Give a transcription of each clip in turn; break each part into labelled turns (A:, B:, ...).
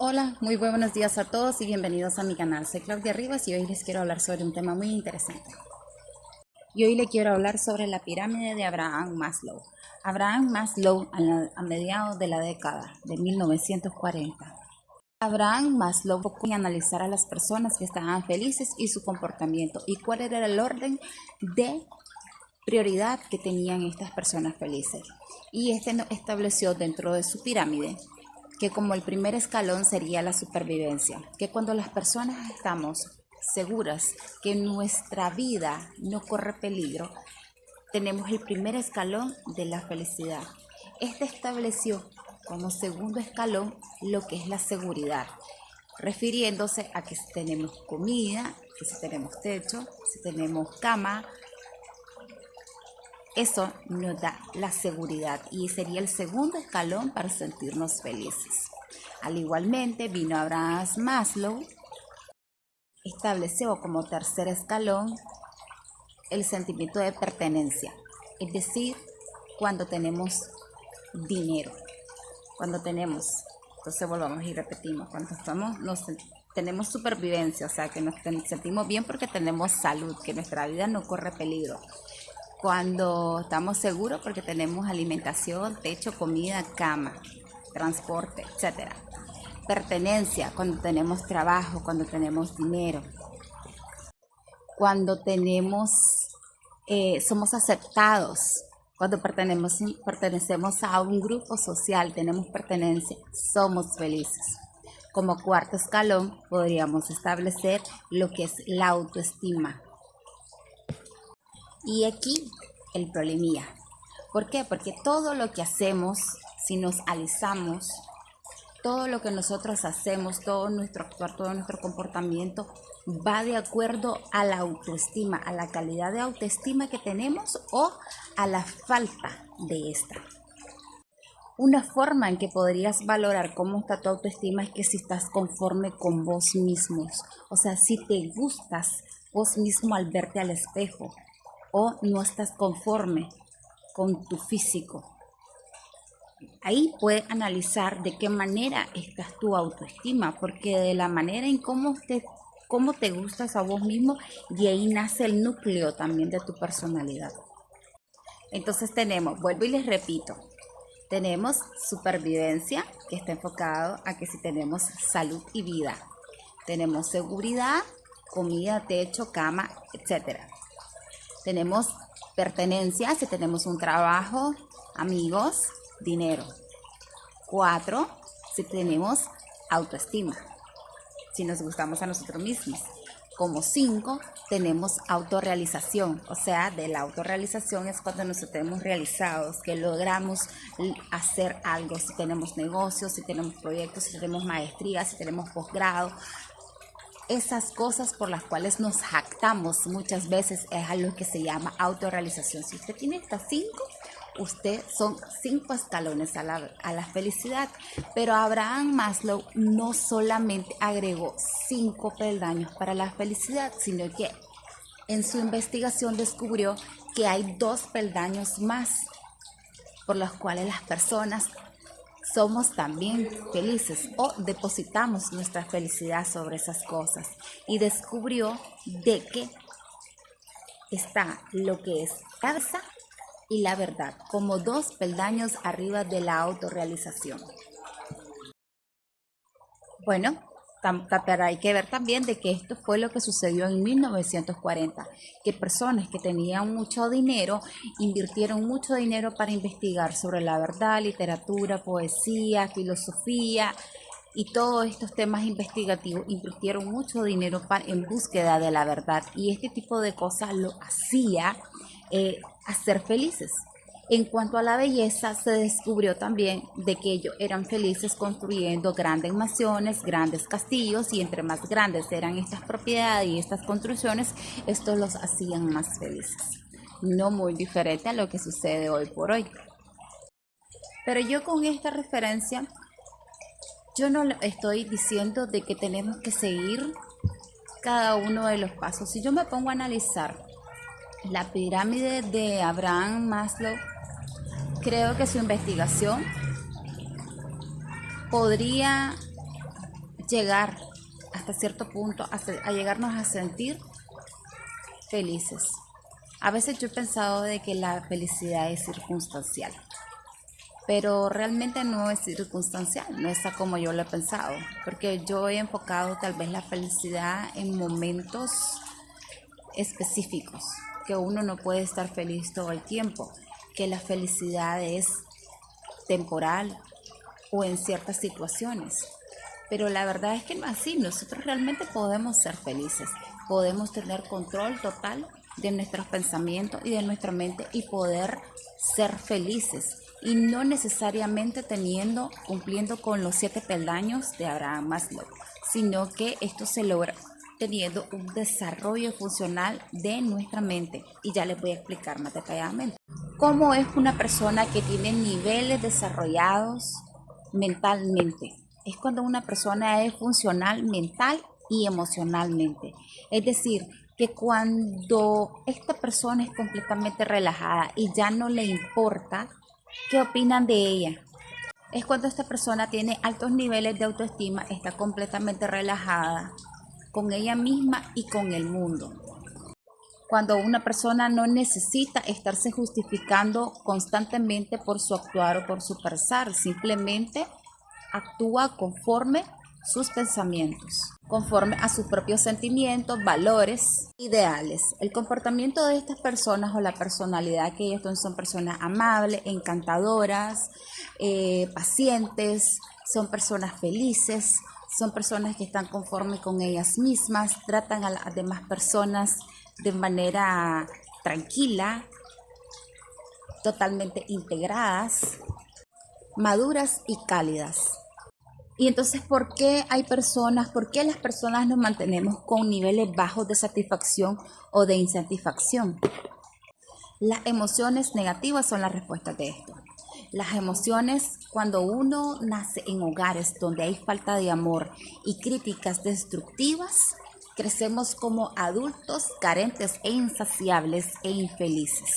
A: Hola, muy buenos días a todos y bienvenidos a mi canal. Soy Claudia Rivas y hoy les quiero hablar sobre un tema muy interesante. Y hoy le quiero hablar sobre la pirámide de Abraham Maslow. Abraham Maslow a mediados de la década de 1940. Abraham Maslow buscó analizar a las personas que estaban felices y su comportamiento y cuál era el orden de prioridad que tenían estas personas felices. Y estableció dentro de su pirámide que como el primer escalón sería la supervivencia, que cuando las personas estamos seguras que nuestra vida no corre peligro, tenemos el primer escalón de la felicidad. Este estableció como segundo escalón lo que es la seguridad, refiriéndose a que si tenemos comida, que si tenemos techo, si tenemos cama, eso nos da la seguridad y sería el segundo escalón para sentirnos felices. Al igualmente vino Abraham Maslow, estableció como tercer escalón el sentimiento de pertenencia, es decir, cuando tenemos dinero, entonces volvamos y repetimos, cuando tenemos supervivencia, o sea que nos sentimos bien porque tenemos salud, que nuestra vida no corre peligro. Cuando estamos seguros porque tenemos alimentación, techo, comida, cama, transporte, etc. Pertenencia, cuando tenemos trabajo, cuando tenemos dinero. Cuando somos aceptados, cuando pertenecemos a un grupo social, tenemos pertenencia, somos felices. Como cuarto escalón podríamos establecer lo que es la autoestima. Y aquí el problemilla. ¿Por qué? Porque todo lo que hacemos, si nos alisamos, todo lo que nosotros hacemos, todo nuestro actuar, todo nuestro comportamiento va de acuerdo a la autoestima, a la calidad de autoestima que tenemos o a la falta de esta. Una forma en que podrías valorar cómo está tu autoestima es que si estás conforme con vos mismos, o sea, si te gustas vos mismo al verte al espejo, o no estás conforme con tu físico. Ahí puedes analizar de qué manera está tu autoestima, porque de la manera en cómo te gustas a vos mismo, y ahí nace el núcleo también de tu personalidad. Entonces vuelvo y les repito, tenemos supervivencia, que está enfocado a que si tenemos salud y vida, tenemos seguridad, comida, techo, cama, etcétera. Tenemos pertenencia, si tenemos un trabajo, amigos, dinero. 4, si tenemos autoestima, si nos gustamos a nosotros mismos. Como 5, tenemos autorrealización, o sea, de la autorrealización es cuando nos sentimos realizados, que logramos hacer algo, si tenemos negocios, si tenemos proyectos, si tenemos maestría, si tenemos posgrado. Esas cosas por las cuales nos jactamos muchas veces es a lo que se llama autorrealización. Si usted tiene estas 5, son 5 escalones a la felicidad. Pero Abraham Maslow no solamente agregó 5 peldaños para la felicidad, sino que en su investigación descubrió que hay 2 peldaños más por los cuales las personas somos también felices o depositamos nuestra felicidad sobre esas cosas, y descubrió de que está lo que es la verdad y la verdad como 2 peldaños arriba de la autorrealización. Bueno, pero hay que ver también de que esto fue lo que sucedió en 1940, que personas que tenían mucho dinero invirtieron mucho dinero para investigar sobre la verdad, literatura, poesía, filosofía y todos estos temas investigativos. Invirtieron mucho dinero en búsqueda de la verdad, y este tipo de cosas lo hacía hacer felices. En cuanto a la belleza, se descubrió también de que ellos eran felices construyendo grandes mansiones, grandes castillos, y entre más grandes eran estas propiedades y estas construcciones, esto los hacían más felices. No muy diferente a lo que sucede hoy por hoy. Pero yo con esta referencia, yo no estoy diciendo de que tenemos que seguir cada uno de los pasos. Si yo me pongo a analizar la pirámide de Abraham Maslow, creo que su investigación podría llegar hasta cierto punto a llegarnos a sentir felices. A veces yo he pensado de que la felicidad es circunstancial, pero realmente no es circunstancial, no está como yo lo he pensado, porque yo he enfocado tal vez la felicidad en momentos específicos, que uno no puede estar feliz todo el tiempo, que la felicidad es temporal o en ciertas situaciones. Pero la verdad es que no es así. Nosotros realmente podemos ser felices, podemos tener control total de nuestros pensamientos y de nuestra mente y poder ser felices, y no necesariamente cumpliendo con los 7 peldaños de Abraham Maslow, sino que esto se logra teniendo un desarrollo funcional de nuestra mente. Y ya les voy a explicar más detalladamente cómo es una persona que tiene niveles desarrollados mentalmente. Es cuando una persona es funcional mental y emocionalmente. Es decir, que cuando esta persona es completamente relajada y ya no le importa qué opinan de ella, es cuando esta persona tiene altos niveles de autoestima, está completamente relajada con ella misma y con el mundo. Cuando una persona no necesita estarse justificando constantemente por su actuar o por su pensar, simplemente actúa conforme sus pensamientos, conforme a sus propios sentimientos, valores, ideales. El comportamiento de estas personas o la personalidad que ellos son personas amables, encantadoras, pacientes, son personas felices, son personas que están conformes con ellas mismas, tratan a las demás personas de manera tranquila, totalmente integradas, maduras y cálidas. Y entonces, ¿por qué las personas nos mantenemos con niveles bajos de satisfacción o de insatisfacción? Las emociones negativas son la respuesta de esto. Las emociones, cuando uno nace en hogares donde hay falta de amor y críticas destructivas, crecemos como adultos carentes e insaciables e infelices.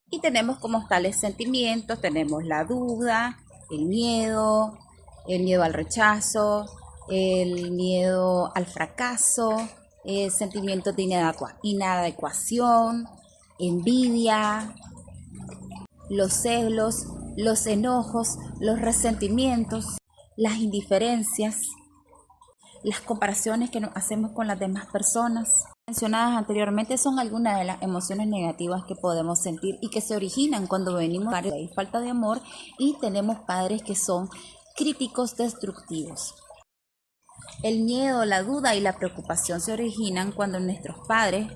A: Y tenemos como tales sentimientos, tenemos la duda, el miedo al rechazo, el miedo al fracaso, sentimientos de inadecuación, envidia, los celos, los enojos, los resentimientos, las indiferencias, las comparaciones que nos hacemos con las demás personas mencionadas anteriormente son algunas de las emociones negativas que podemos sentir y que se originan cuando venimos de falta de amor y tenemos padres que son críticos destructivos. El miedo, la duda y la preocupación se originan cuando nuestros padres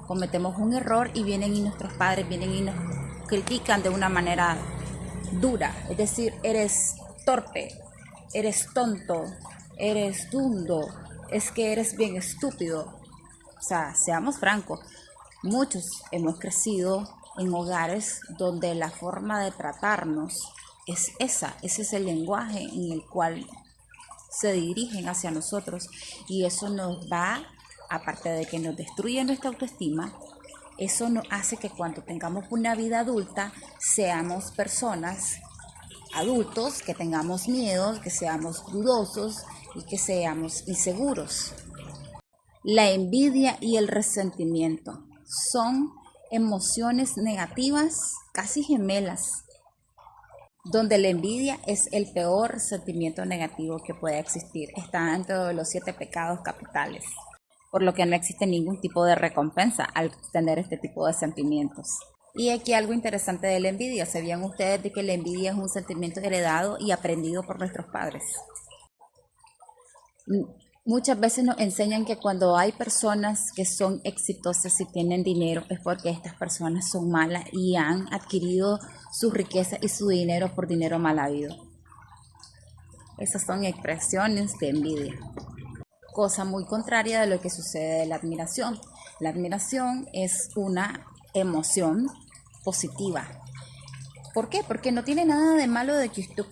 A: cometemos un error y nuestros padres vienen y nos critican de una manera dura, es decir, eres torpe, eres tonto, eres dundo, es que eres bien estúpido. O sea, seamos francos, muchos hemos crecido en hogares donde la forma de tratarnos es ese es el lenguaje en el cual se dirigen hacia nosotros, y eso nos va, aparte de que nos destruye nuestra autoestima, eso nos hace que cuando tengamos una vida adulta seamos personas adultos, que tengamos miedos, que seamos dudosos y que seamos inseguros. La envidia y el resentimiento son emociones negativas casi gemelas, donde la envidia es el peor sentimiento negativo que puede existir. Está dentro de los 7 pecados capitales, por lo que no existe ningún tipo de recompensa al tener este tipo de sentimientos. Y aquí algo interesante de la envidia. ¿Sabían ustedes de que la envidia es un sentimiento heredado y aprendido por nuestros padres? Muchas veces nos enseñan que cuando hay personas que son exitosas y tienen dinero es porque estas personas son malas y han adquirido su riqueza y su dinero por dinero mal habido. Esas son expresiones de envidia. Cosa muy contraria de lo que sucede de la admiración. La admiración es una emoción positiva. ¿Por qué? Porque no tiene nada de malo de que usted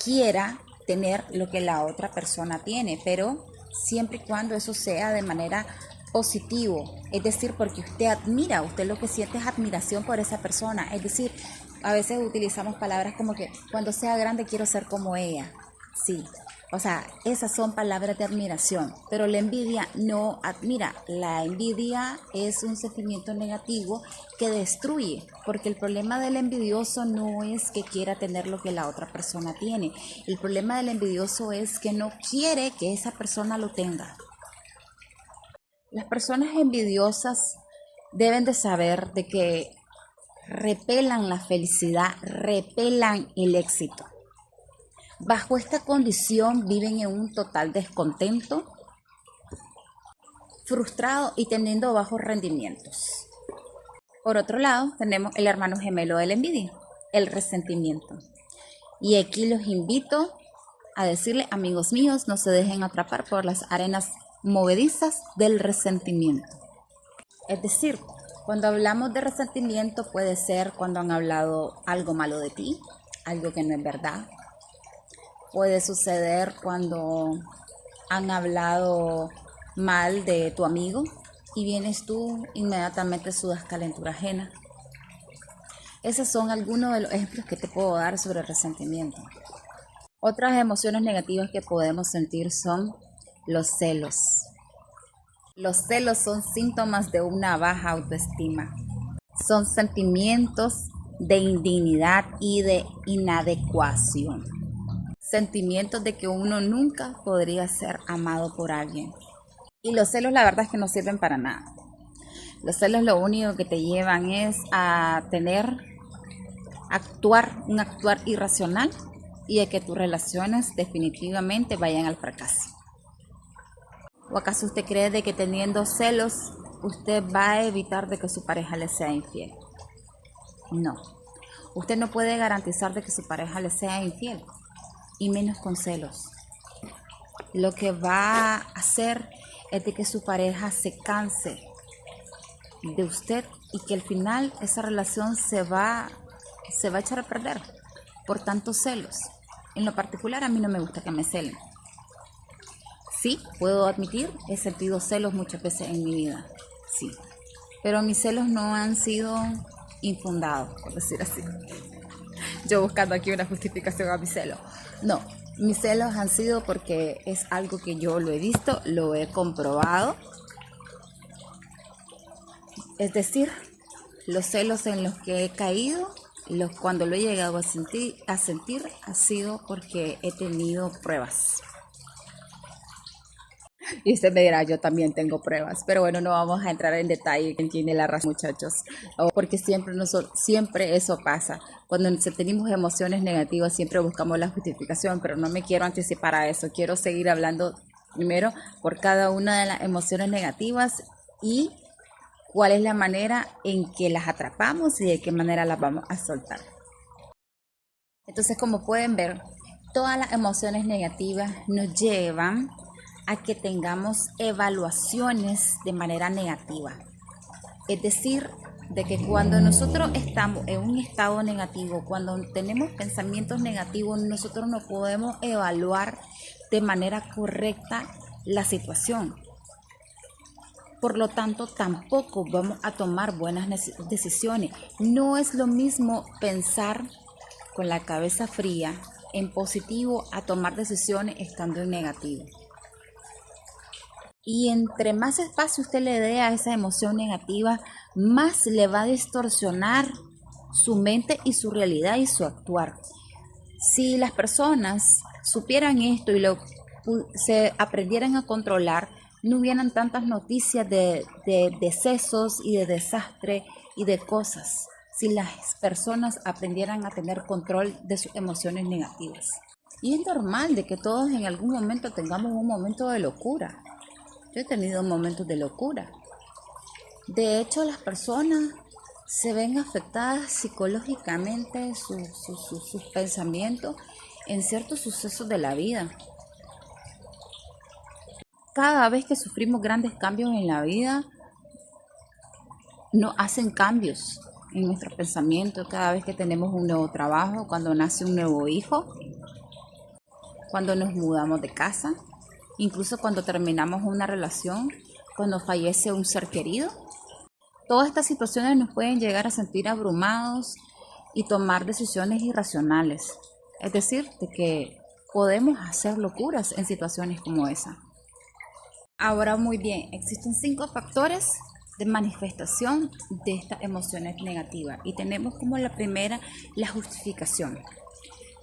A: quiera tener lo que la otra persona tiene, pero siempre y cuando eso sea de manera positivo, es decir, porque usted admira, usted lo que siente es admiración por esa persona. Es decir, a veces utilizamos palabras como que cuando sea grande quiero ser como ella. Sí, O sea, esas son palabras de admiración, pero la envidia no admira. La envidia es un sentimiento negativo que destruye, porque el problema del envidioso no es que quiera tener lo que la otra persona tiene. El problema del envidioso es que no quiere que esa persona lo tenga. Las personas envidiosas deben de saber de que repelan la felicidad, repelan el éxito. Bajo esta condición viven en un total descontento, frustrado y teniendo bajos rendimientos. Por otro lado, tenemos el hermano gemelo de la envidia, el resentimiento. Y aquí los invito a decirle, amigos míos, no se dejen atrapar por las arenas movedizas del resentimiento. Es decir, cuando hablamos de resentimiento puede ser cuando han hablado algo malo de ti, algo que no es verdad. Puede suceder cuando han hablado mal de tu amigo y vienes tú, inmediatamente sudas calentura ajena. Esos son algunos de los ejemplos que te puedo dar sobre el resentimiento. Otras emociones negativas que podemos sentir son los celos. Los celos son síntomas de una baja autoestima. Son sentimientos de indignidad y de inadecuación. Sentimientos de que uno nunca podría ser amado por alguien. Y los celos la verdad es que no sirven para nada. Los celos lo único que te llevan es a un actuar irracional y a que tus relaciones definitivamente vayan al fracaso. ¿O acaso usted cree de que teniendo celos usted va a evitar de que su pareja le sea infiel? No. Usted no puede garantizar de que su pareja le sea infiel. Y menos con celos. Lo que va a hacer es de que su pareja se canse de usted y que al final esa relación se va a echar a perder por tantos celos. En lo particular a mí no me gusta que me celen. Sí, puedo admitir, he sentido celos muchas veces en mi vida, sí. Pero mis celos no han sido infundados, por decir así. Yo buscando aquí una justificación a mi celo. No, mis celos han sido porque es algo que yo lo he visto, lo he comprobado. Es decir, los celos en los que he caído, cuando lo he llegado a sentir ha sido porque he tenido pruebas. Y usted me dirá, yo también tengo pruebas, pero bueno, no vamos a entrar en detalle quién tiene la razón, muchachos, porque siempre eso pasa. Cuando tenemos emociones negativas siempre buscamos la justificación, pero no me quiero anticipar a eso. Quiero seguir hablando primero por cada una de las emociones negativas y cuál es la manera en que las atrapamos y de qué manera las vamos a soltar. Entonces, como pueden ver, todas las emociones negativas nos llevan a que tengamos evaluaciones de manera negativa. Es decir, de que cuando nosotros estamos en un estado negativo, cuando tenemos pensamientos negativos, nosotros no podemos evaluar de manera correcta la situación. Por lo tanto, tampoco vamos a tomar buenas decisiones. No es lo mismo pensar con la cabeza fría en positivo a tomar decisiones estando en negativo. Y entre más espacio usted le dé a esa emoción negativa, más le va a distorsionar su mente y su realidad y su actuar. Si las personas supieran esto y se aprendieran a controlar, no hubieran tantas noticias de decesos y de desastre y de cosas. Si las personas aprendieran a tener control de sus emociones negativas. Y es normal de que todos en algún momento tengamos un momento de locura. Yo he tenido momentos de locura. De hecho, las personas se ven afectadas psicológicamente, sus pensamientos en ciertos sucesos de la vida. Cada vez que sufrimos grandes cambios en la vida, nos hacen cambios en nuestros pensamientos. Cada vez que tenemos un nuevo trabajo, cuando nace un nuevo hijo, cuando nos mudamos de casa, incluso cuando terminamos una relación, cuando fallece un ser querido. Todas estas situaciones nos pueden llegar a sentir abrumados y tomar decisiones irracionales. Es decir, de que podemos hacer locuras en situaciones como esa. Ahora, muy bien, existen 5 factores de manifestación de estas emociones negativas y tenemos como la primera la justificación.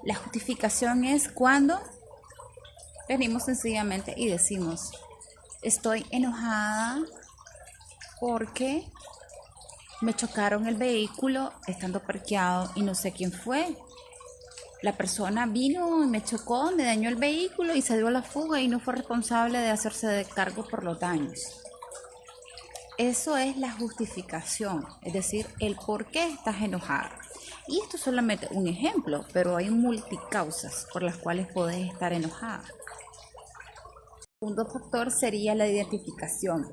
A: La justificación es cuando venimos sencillamente y decimos: estoy enojada porque me chocaron el vehículo estando parqueado y no sé quién fue. La persona vino y me chocó, me dañó el vehículo y se dio a la fuga y no fue responsable de hacerse de cargo por los daños. Eso es la justificación, es decir, el por qué estás enojada. Y esto es solamente un ejemplo, pero hay multicausas por las cuales puedes estar enojada. El segundo factor sería la identificación.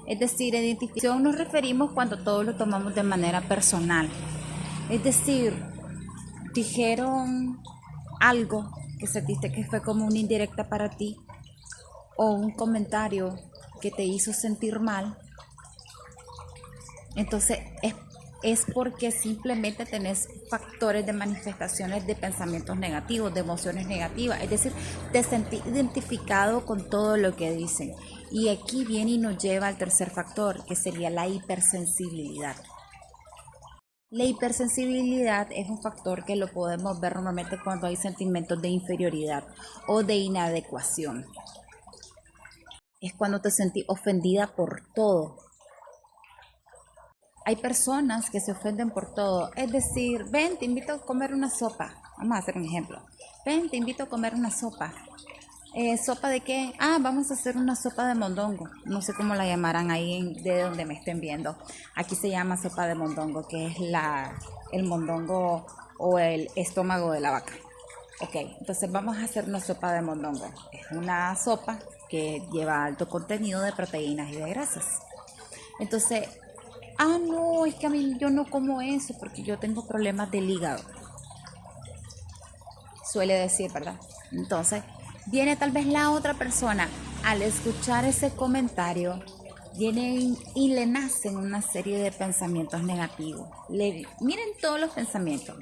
A: Es decir, identificación nos referimos cuando todo lo tomamos de manera personal. Es decir, dijeron algo que sentiste que fue como una indirecta para ti o un comentario que te hizo sentir mal. Entonces es porque simplemente tenés factores de manifestaciones de pensamientos negativos, de emociones negativas. Es decir, te sentís identificado con todo lo que dicen. Y aquí viene y nos lleva al tercer factor, que sería la hipersensibilidad. La hipersensibilidad es un factor que lo podemos ver normalmente cuando hay sentimientos de inferioridad o de inadecuación. Es cuando te sentís ofendida por todo. Hay personas que se ofenden por todo. Es decir, ven, te invito a comer una sopa. Vamos a hacer un ejemplo. Ven, te invito a comer una sopa. ¿Sopa de qué? Vamos a hacer una sopa de mondongo. No sé cómo la llamarán ahí de donde me estén viendo. Aquí se llama sopa de mondongo, que es el mondongo o el estómago de la vaca. Ok, entonces vamos a hacer una sopa de mondongo. Es una sopa que lleva alto contenido de proteínas y de grasas. Entonces, no, es que a mí yo no como eso porque yo tengo problemas del hígado. Suele decir, ¿verdad? Entonces, viene tal vez la otra persona, al escuchar ese comentario, viene y le nacen una serie de pensamientos negativos. Miren todos los pensamientos.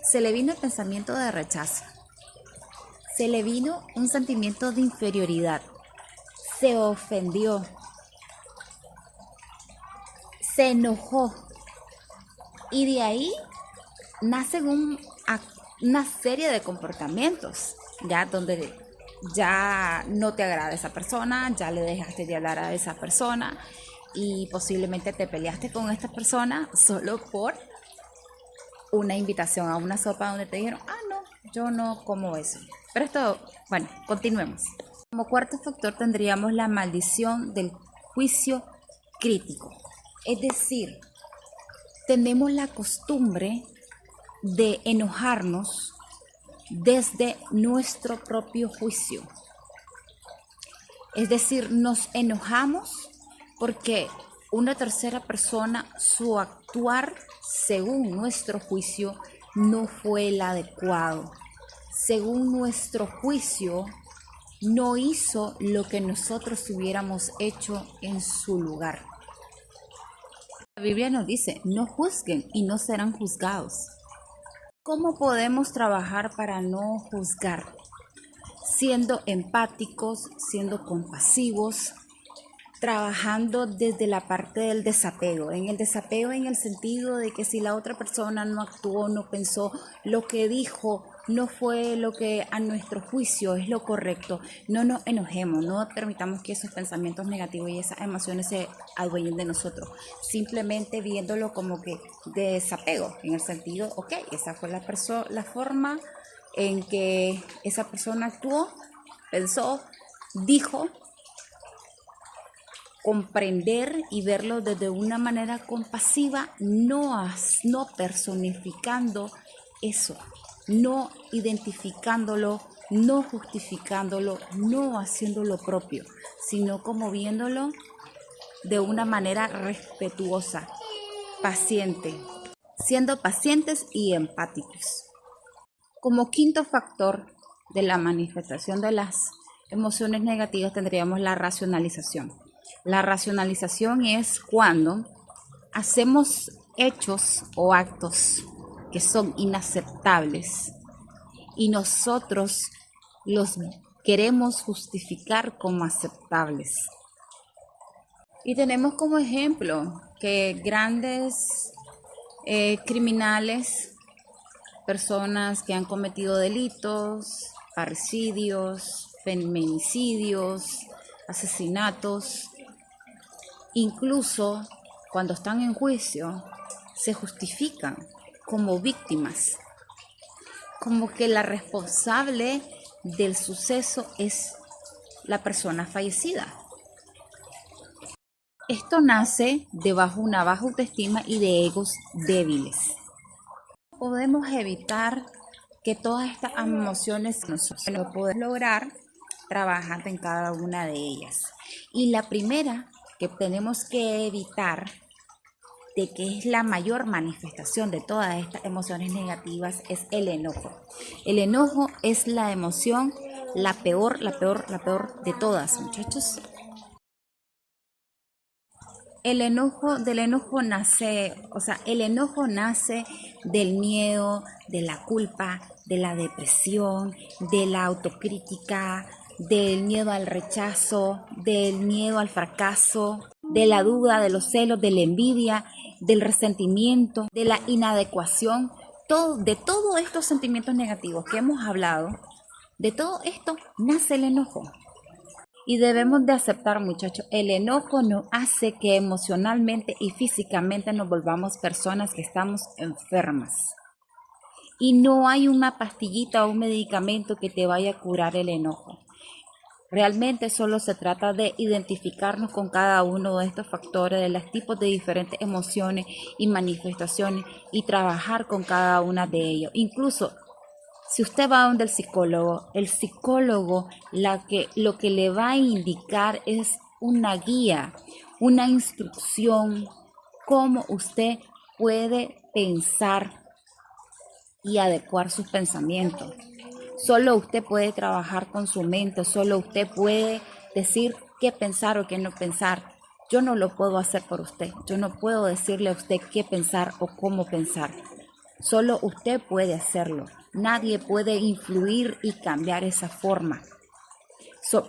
A: Se le vino el pensamiento de rechazo. Se le vino un sentimiento de inferioridad. Se ofendió. Se enojó. Y de ahí nacen una serie de comportamientos, ya donde ya no te agrada esa persona, ya le dejaste de hablar a esa persona y posiblemente te peleaste con esta persona solo por una invitación a una sopa donde te dijeron, no, yo no como eso. Pero esto, bueno, continuemos. Como cuarto factor tendríamos la maldición del juicio crítico. Es decir, tenemos la costumbre de enojarnos desde nuestro propio juicio. Es decir, nos enojamos porque una tercera persona, su actuar según nuestro juicio no fue el adecuado. Según nuestro juicio, no hizo lo que nosotros hubiéramos hecho en su lugar. La Biblia nos dice, no juzguen y no serán juzgados. ¿Cómo podemos trabajar para no juzgar? Siendo empáticos, siendo compasivos, trabajando desde la parte del desapego. En el desapego en el sentido de que si la otra persona no actuó, no pensó, lo que dijo no fue lo que a nuestro juicio es lo correcto, no nos enojemos, no permitamos que esos pensamientos negativos y esas emociones se adueñen de nosotros. Simplemente viéndolo como que de desapego, en el sentido, ok, esa fue la forma en que esa persona actuó, pensó, dijo. Comprender y verlo desde una manera compasiva, no personificando eso, no identificándolo, no justificándolo, no haciendo lo propio, sino como viéndolo de una manera respetuosa, paciente, siendo pacientes y empáticos. Como quinto factor de la manifestación de las emociones negativas tendríamos la racionalización. La racionalización es cuando hacemos hechos o actos que son inaceptables y nosotros los queremos justificar como aceptables. Y tenemos como ejemplo que grandes criminales, personas que han cometido delitos, parricidios, feminicidios, asesinatos, incluso cuando están en juicio, se justifican como víctimas, como que la responsable del suceso es la persona fallecida. Esto nace de una baja autoestima y de egos débiles. Podemos evitar que todas estas emociones nosotros lo podemos lograr trabajando en cada una de ellas. Y la primera que tenemos que evitar, de que es la mayor manifestación de todas estas emociones negativas, es el enojo. El enojo es la emoción la peor de todas, muchachos. El enojo nace del miedo, de la culpa, de la depresión, de la autocrítica, del miedo al rechazo, del miedo al fracaso, de la duda, de los celos, de la envidia, del resentimiento, de la inadecuación, de todos estos sentimientos negativos que hemos hablado. De todo esto nace el enojo. Y debemos de aceptar, muchachos, el enojo nos hace que emocionalmente y físicamente nos volvamos personas que estamos enfermas. Y no hay una pastillita o un medicamento que te vaya a curar el enojo. Realmente solo se trata de identificarnos con cada uno de estos factores, de los tipos de diferentes emociones y manifestaciones y trabajar con cada una de ellos. Incluso si usted va donde el psicólogo lo que le va a indicar es una guía, una instrucción, cómo usted puede pensar y adecuar sus pensamientos. Solo usted puede trabajar con su mente, solo usted puede decir qué pensar o qué no pensar. Yo no lo puedo hacer por usted, yo no puedo decirle a usted qué pensar o cómo pensar. Solo usted puede hacerlo. Nadie puede influir y cambiar esa forma.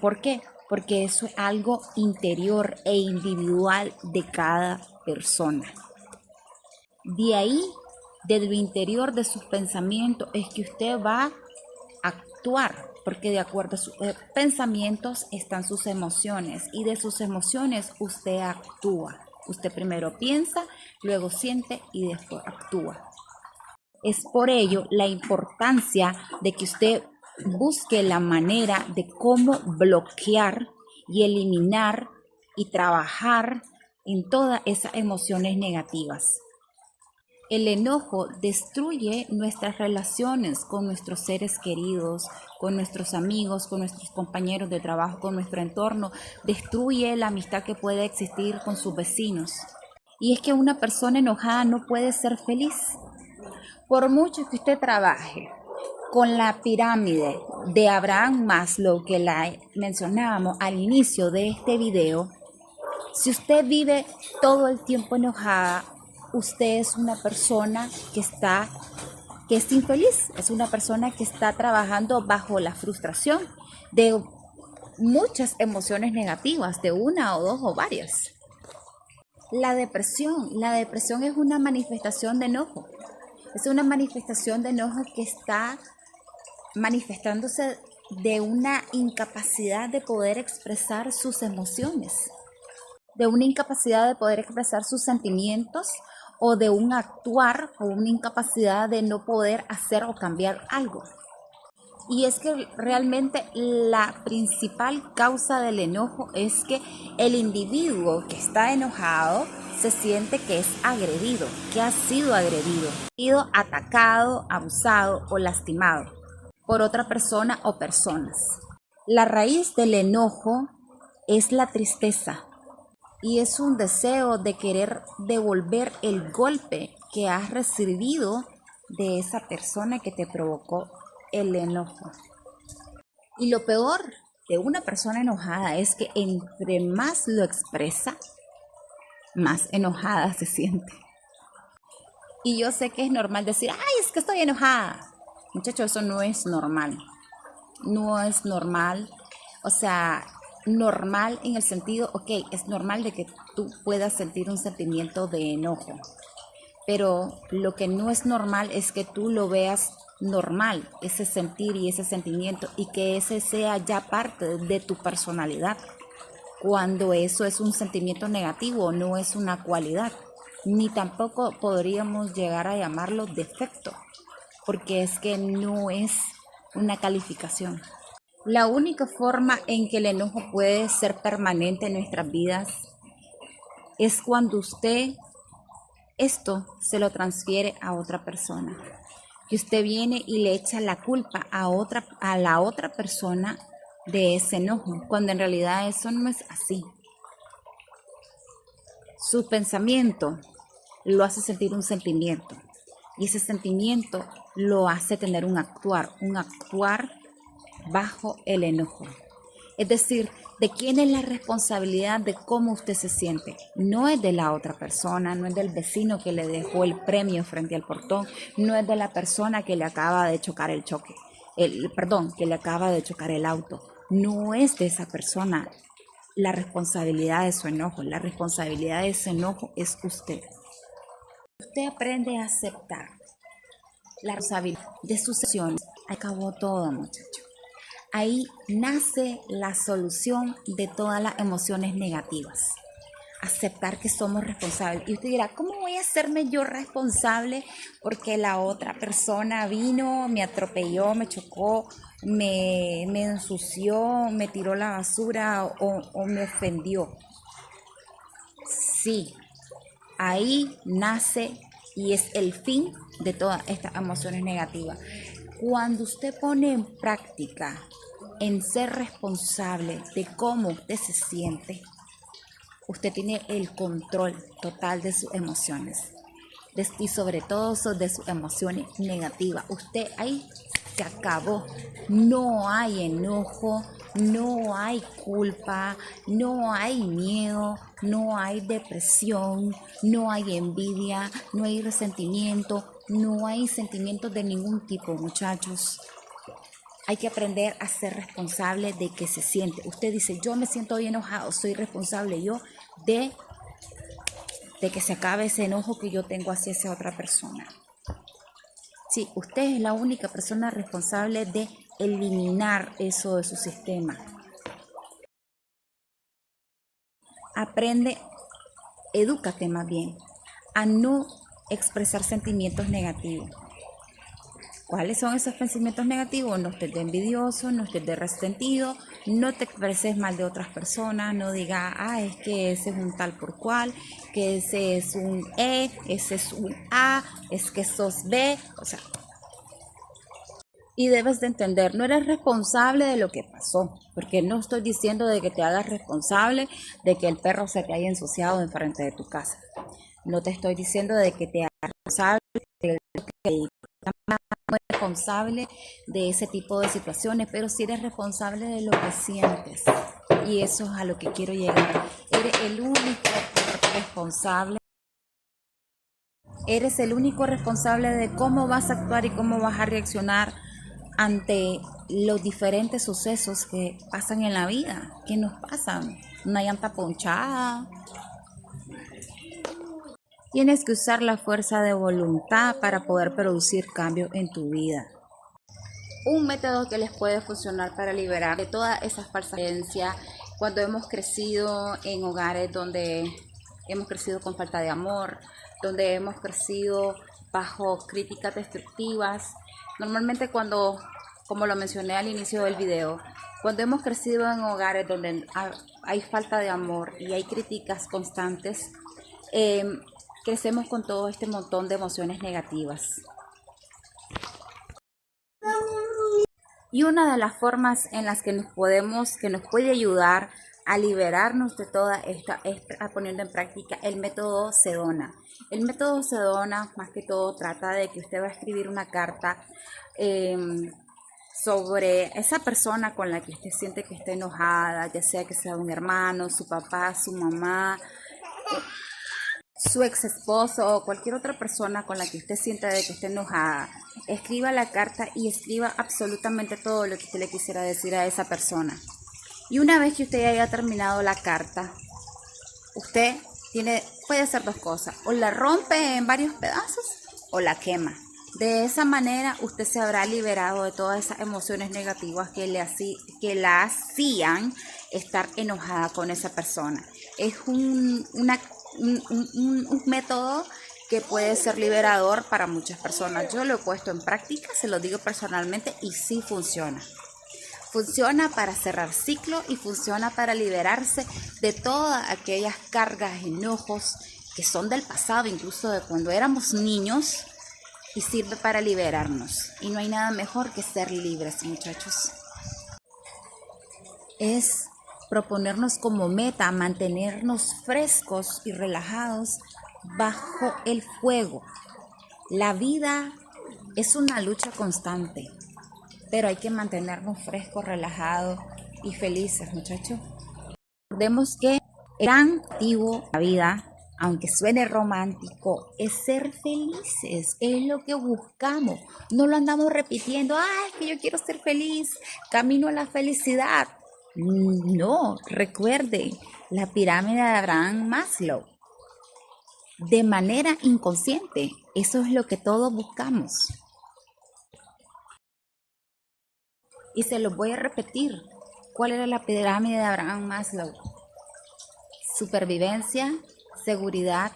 A: ¿Por qué? Porque eso es algo interior e individual de cada persona. De ahí, desde el interior de sus pensamientos, es que usted va a actuar, porque de acuerdo a sus pensamientos están sus emociones y de sus emociones usted actúa. Usted primero piensa, luego siente y después actúa. Es por ello la importancia de que usted busque la manera de cómo bloquear y eliminar y trabajar en todas esas emociones negativas. El enojo destruye nuestras relaciones con nuestros seres queridos, con nuestros amigos, con nuestros compañeros de trabajo, con nuestro entorno. Destruye la amistad que puede existir con sus vecinos. Y es que una persona enojada no puede ser feliz. Por mucho que usted trabaje con la pirámide de Abraham Maslow que la mencionábamos al inicio de este video, si usted vive todo el tiempo enojada, usted es una persona que es infeliz, es una persona que está trabajando bajo la frustración de muchas emociones negativas, de una o dos o varias. La depresión es una manifestación de enojo. Es una manifestación de enojo que está manifestándose de una incapacidad de poder expresar sus emociones, de una incapacidad de poder expresar sus sentimientos o de un actuar o una incapacidad de no poder hacer o cambiar algo. Y es que realmente la principal causa del enojo es que el individuo que está enojado se siente que es agredido, que ha sido atacado, abusado o lastimado por otra persona o personas. La raíz del enojo es la tristeza y es un deseo de querer devolver el golpe que has recibido de esa persona que te provocó el enojo. Y lo peor de una persona enojada es que entre más lo expresa, más enojada se siente. Y yo sé que es normal decir, ay, es que estoy enojada. Muchachos, eso no es normal. No es normal. O sea, normal en el sentido, ok, es normal de que tú puedas sentir un sentimiento de enojo. Pero lo que no es normal es que tú lo veas normal, ese sentir y ese sentimiento, y que ese sea ya parte de tu personalidad, cuando eso es un sentimiento negativo, no es una cualidad, ni tampoco podríamos llegar a llamarlo defecto, porque es que no es una calificación. La única forma en que el enojo puede ser permanente en nuestras vidas es cuando usted esto se lo transfiere a otra persona. Que usted viene y le echa la culpa a la otra persona de ese enojo, cuando en realidad eso no es así. Su pensamiento lo hace sentir un sentimiento, y ese sentimiento lo hace tener un actuar bajo el enojo. Es decir, ¿de quién es la responsabilidad de cómo usted se siente? No es de la otra persona, no es del vecino que le dejó el premio frente al portón, no es de la persona que le acaba de chocar que le acaba de chocar el auto. No es de esa persona la responsabilidad de su enojo. La responsabilidad de ese enojo es usted. Usted aprende a aceptar la responsabilidad de sus acciones. Acabó todo, muchachos. Ahí nace la solución de todas las emociones negativas. Aceptar que somos responsables. Y usted dirá, ¿cómo voy a hacerme yo responsable porque la otra persona vino, me atropelló, me chocó, me ensució, me tiró la basura o me ofendió? Sí, ahí nace y es el fin de todas estas emociones negativas. Cuando usted pone en práctica en ser responsable de cómo usted se siente, usted tiene el control total de sus emociones y sobre todo de sus emociones negativas. Usted ahí se acabó. No hay enojo, no hay culpa, no hay miedo, no hay depresión, no hay envidia, no hay resentimiento, no hay sentimientos de ningún tipo, muchachos. Hay que aprender a ser responsable de que se siente. Usted dice, yo me siento hoy enojado, soy responsable yo de que se acabe ese enojo que yo tengo hacia esa otra persona. Sí, usted es la única persona responsable de eliminar eso de su sistema. Aprende, edúcate más bien, a no expresar sentimientos negativos. ¿Cuáles son esos pensamientos negativos? No estés de envidioso, no estés de resentido, no te expreses mal de otras personas, no digas, es que ese es un tal por cual, que ese es un E, ese es un A, es que sos B, o sea. Y debes de entender, no eres responsable de lo que pasó, porque no estoy diciendo de que te hagas responsable de que el perro se te haya ensuciado enfrente de tu casa. No te estoy diciendo de que te hagas responsable de que no eres responsable de ese tipo de situaciones, pero sí eres responsable de lo que sientes. Y eso es a lo que quiero llegar. Eres el único responsable. Eres el único responsable de cómo vas a actuar y cómo vas a reaccionar ante los diferentes sucesos que pasan en la vida. ¿Qué nos pasan? Una llanta ponchada. Tienes que usar la fuerza de voluntad para poder producir cambios en tu vida. Un método que les puede funcionar para liberar de toda esa falsa creencia cuando hemos crecido en hogares donde hemos crecido con falta de amor, donde hemos crecido bajo críticas destructivas. Normalmente como lo mencioné al inicio del video, cuando hemos crecido en hogares donde hay falta de amor y hay críticas constantes, crecemos con todo este montón de emociones negativas. Y una de las formas en las que nos puede ayudar a liberarnos de toda esta es poniendo en práctica el método Sedona. El método Sedona, más que todo, trata de que usted va a escribir una carta sobre esa persona con la que usted siente que está enojada, ya sea que sea un hermano, su papá, su mamá, su ex esposo o cualquier otra persona con la que usted sienta de que esté enojada, escriba la carta y escriba absolutamente todo lo que usted le quisiera decir a esa persona. Y una vez que usted haya terminado la carta, usted puede hacer dos cosas: o la rompe en varios pedazos o la quema. De esa manera usted se habrá liberado de todas esas emociones negativas que la hacían estar enojada con esa persona. Es un método que puede ser liberador para muchas personas. Yo lo he puesto en práctica, se lo digo personalmente, y sí funciona. Funciona para cerrar ciclo y funciona para liberarse de todas aquellas cargas, enojos que son del pasado, incluso de cuando éramos niños, y sirve para liberarnos. Y no hay nada mejor que ser libres, muchachos. Es proponernos como meta mantenernos frescos y relajados bajo el fuego. La vida es una lucha constante, pero hay que mantenernos frescos, relajados y felices, muchachos. Recordemos que el gran objetivo de la vida, aunque suene romántico, es ser felices. Es lo que buscamos. No lo andamos repitiendo: ¡ay, que yo quiero ser feliz! Camino a la felicidad. No, recuerde la pirámide de Abraham Maslow. De manera inconsciente, eso es lo que todos buscamos. Y se los voy a repetir. ¿Cuál era la pirámide de Abraham Maslow? Supervivencia, seguridad,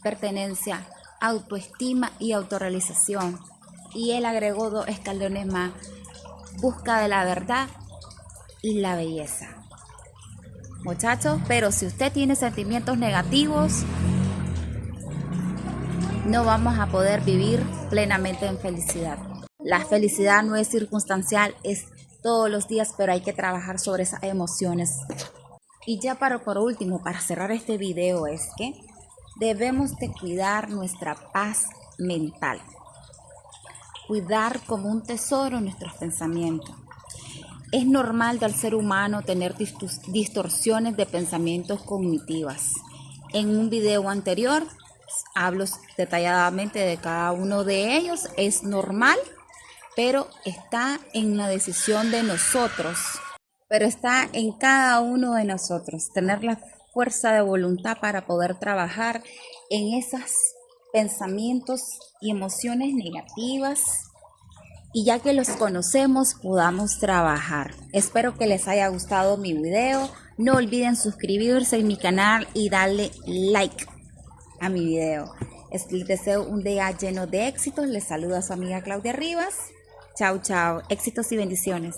A: pertenencia, autoestima y autorrealización. Y él agregó 2 escalones más: busca de la verdad y la belleza. Muchachos, pero si usted tiene sentimientos negativos, no vamos a poder vivir plenamente en felicidad. La felicidad no es circunstancial, es todos los días, pero hay que trabajar sobre esas emociones. Y ya por último, para cerrar este video, es que debemos de cuidar nuestra paz mental. Cuidar como un tesoro nuestros pensamientos. Es normal del ser humano tener distorsiones de pensamientos cognitivas. En un video anterior hablo detalladamente de cada uno de ellos. Es normal, pero está en la decisión de nosotros. Pero está en cada uno de nosotros tener la fuerza de voluntad para poder trabajar en esos pensamientos y emociones negativas, y ya que los conocemos, podamos trabajar. Espero que les haya gustado mi video. No olviden suscribirse en mi canal y darle like a mi video. Les deseo un día lleno de éxitos. Les saluda su amiga Claudia Rivas. Chao, chao. Éxitos y bendiciones.